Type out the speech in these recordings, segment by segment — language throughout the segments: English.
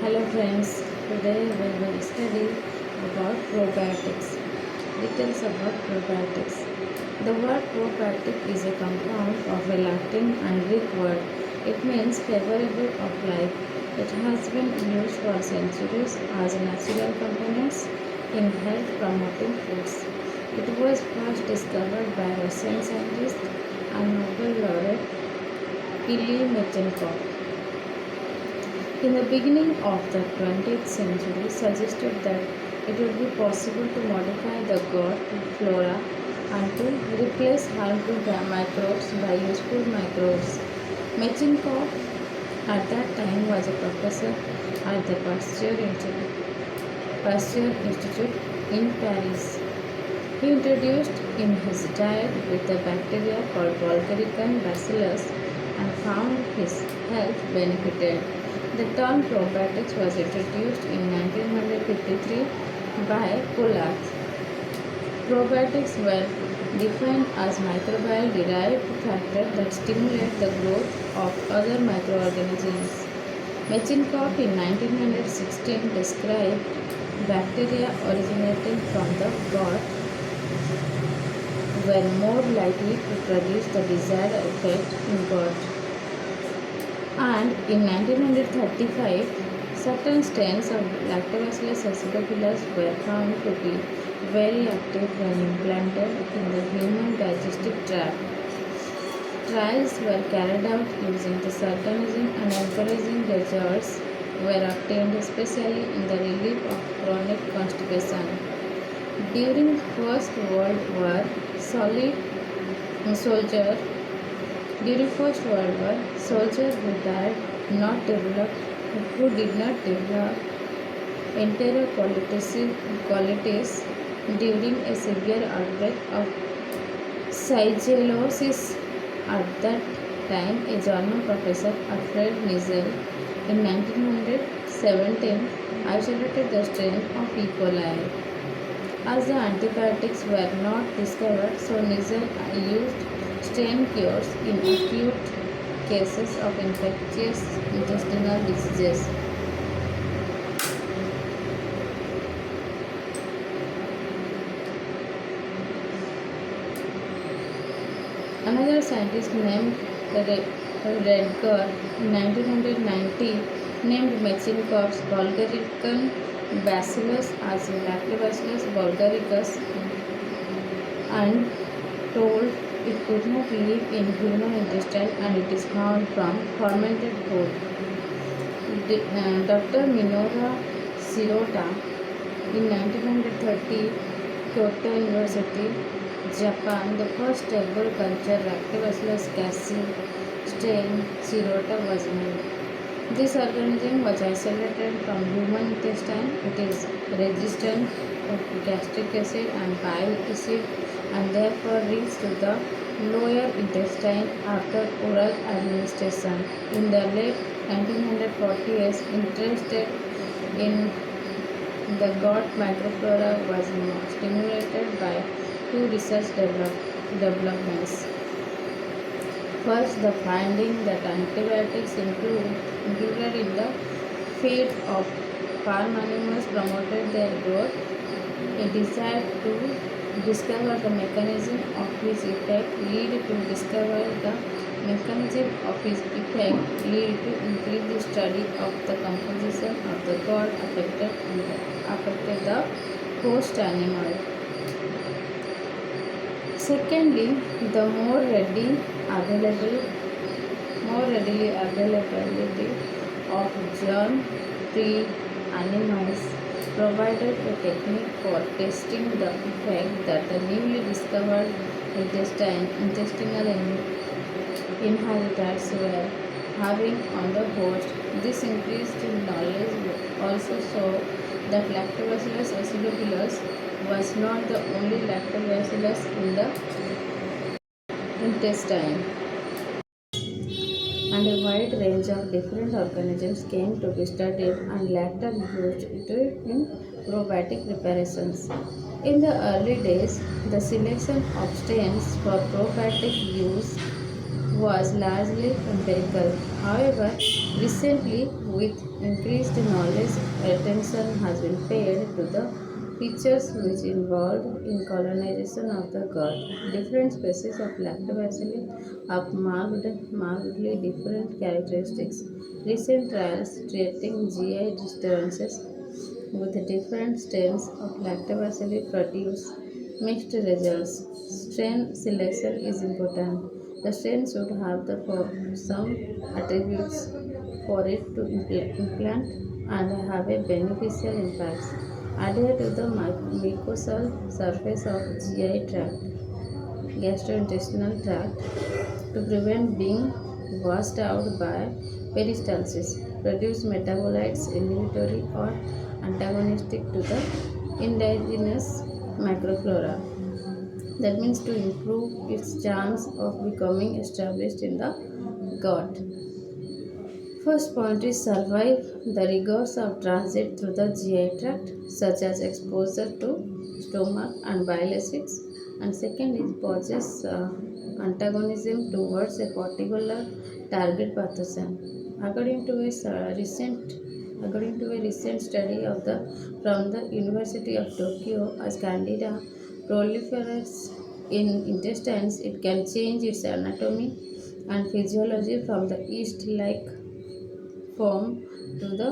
Hello friends, today we will study about probiotics. Details about probiotics. The word probiotic is a compound of a Latin and Greek word. It means favorable of life. It has been used for centuries as a natural components in health promoting foods. It was first discovered by Russian scientist and Nobel laureate Ilya Mechenkov in the beginning of the 20th century suggested that it would be possible to modify the gut flora and to replace harmful microbes by useful microbes. Mechenkov at that time was a professor at the Pasteur Institute in Paris. He introduced in his diet with a bacteria called Bulgarican bacillus and found his health benefited. The term probiotics was introduced in 1953 by Pollack. Probiotics were defined as microbial derived factors that stimulate the growth of other microorganisms. Mechenkov in 1916 described bacteria originating from the gut were more likely to produce the desired effect in gut. And in 1935, certain strains of Lactobacillus acidophilus were found to be very active when implanted in the human digestive tract. Trials were carried out using this organism and encouraging results were obtained, especially in the relief of chronic constipation. During First World War, soldier during First World War, soldiers who did not develop enterocolitis during a severe outbreak of Shigellosis. At that time, a German professor, Alfred Nizzel, in 1917, isolated the strain of E. coli. As the antibiotics were not discovered, so Nizzel used strain cures in acute cases of infectious intestinal diseases. Another scientist named Redger in 1990 named Mechenkov's Bulgarican bacillus as Lactobacillus bulgaricus and told it could not live in human intestine and it is found from fermented food. Dr. Minoru Shirota in 1930, Kyoto University, Japan, the first ever culture Lactobacillus casei strain Shirota was made. This organism was isolated from human intestine. It is resistant to gastric acid and bile acid and therefore reached to the lower intestine after oral administration. In the late 1940s, interest in the gut microflora was stimulated by two research developments. First, the finding that antibiotics included in the feed of farm animals promoted their growth. A desire to discover the mechanism of his effect lead to discover the mechanism of his effect lead to increase the study of the composition of the gut affected the host animal. Secondly, the more readily availability of germ-free animals provided a technique for testing the effect that the newly discovered intestinal inheritors were having on the host. This increased knowledge also showed that Lactobacillus acidophilus was not the only lactobacillus in the intestine, and a wide range of different organisms came to be studied and later used in probiotic preparations. In the early days, the selection of strains for probiotic use was largely empirical. However, recently, with increased knowledge, attention has been paid to the features which involved in colonization of the gut. Different species of lactobacilli have markedly different characteristics. Recent trials treating GI disturbances with different strains of lactobacilli produce mixed results. Strain selection is important. The strain should have some attributes for it to implant and have a beneficial impact. Adhere to the mucosal surface of GI tract, gastrointestinal tract, to prevent being washed out by peristalsis, produce metabolites inhibitory or antagonistic to the indigenous microflora. That means to improve its chance of becoming established in the gut. First point is survive the rigors of transit through the GI tract, such as exposure to stomach and bile acids. And second is possess antagonism towards a particular target pathogen. According to a recent study from the University of Tokyo, as Candida proliferates in intestines, it can change its anatomy and physiology from the yeast-like form to the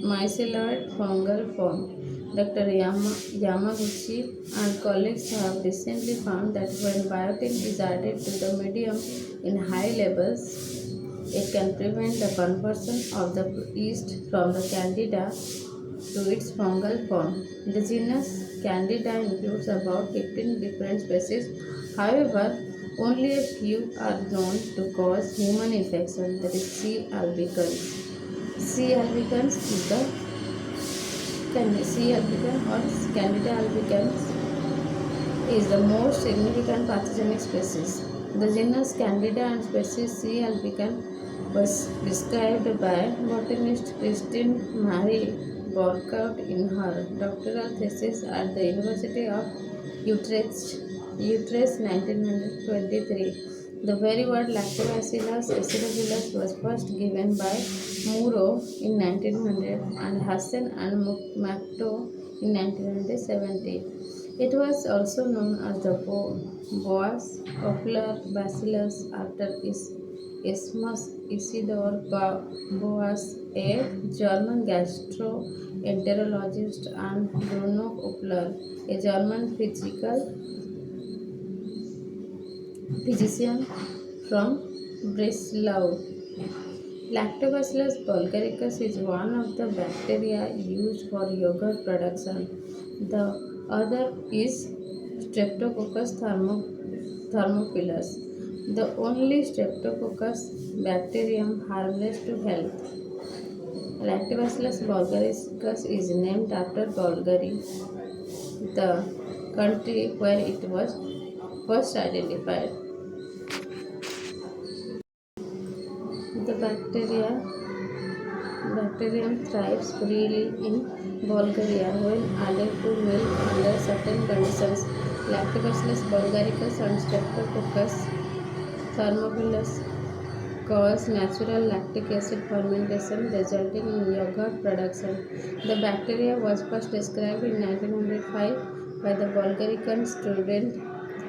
myceloid fungal form. Dr. Yamaguchi and colleagues have recently found that when biotin is added to the medium in high levels, it can prevent the conversion of the yeast from the Candida to its fungal form. The genus Candida includes about 15 different species. However, only a few are known to cause human infection, that is C. albicans. C. albicans is the C. albicans or Candida albicans is the most significant pathogenic species. The genus Candida and species C. albicans was described by botanist Christine Marie Burkhardt in her doctoral thesis at the University of Utrecht, 1923. The very word Lactobacillus acidophilus was first given by Muro in 1900 and Hassan and Macto in 1970. It was also known as the Boas ocular bacillus after Isthmus Isidor Boas, a German gastroenterologist, and Bruno Opler, a German physician from Breslau. Lactobacillus bulgaricus is one of the bacteria used for yogurt production. The other is Streptococcus thermophilus, the only Streptococcus bacterium harmless to health. Lactobacillus bulgaricus is named after Bulgaria, the country where it was first identified. The bacterium thrives freely in Bulgaria when added to milk under certain conditions. Lactobacillus bulgaricus and Streptococcus thermophilus cause natural lactic acid fermentation resulting in yogurt production. The bacteria was first described in 1905 by the Bulgarian student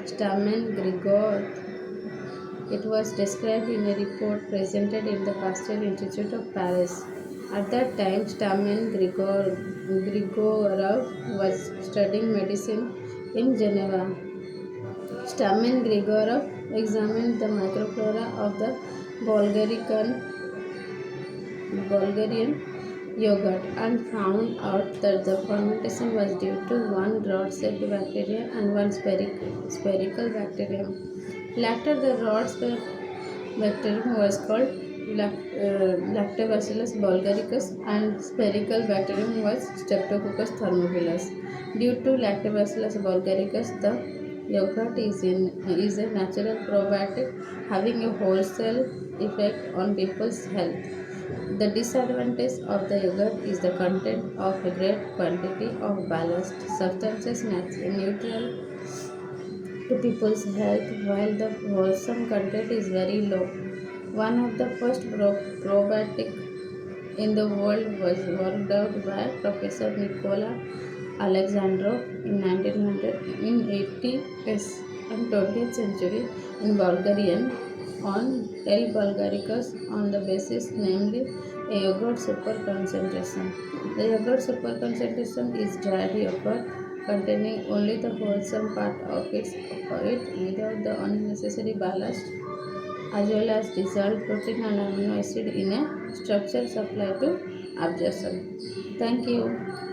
Stamen Grigor. It was described in a report presented in the Pasteur Institute of Paris. At that time, Stamen Grigorov was studying medicine in Geneva. Stamen Grigorov examined the microflora of the Bulgarian yogurt and found out that the fermentation was due to one rod-shaped bacteria and one spherical bacterium. Later, the rod-shaped bacterium was called Lactobacillus bulgaricus and spherical bacterium was Streptococcus thermophilus. Due to Lactobacillus bulgaricus, the yogurt is a natural probiotic having a wholesale effect on people's health. The disadvantage of the yogurt is the content of a great quantity of ballast substances neutral to people's health while the wholesome content is very low. One of the first probiotic in the world was worked out by Professor Nikola Alexandrov in 1900 in 80s and 20th century in Bulgarian on L. bulgaricus on the basis namely a yogurt super concentration. The yogurt super concentration is dried yogurt containing only the wholesome part of it without the unnecessary ballast as well as dissolved protein and amino acid in a structure supply to absorption. Thank you.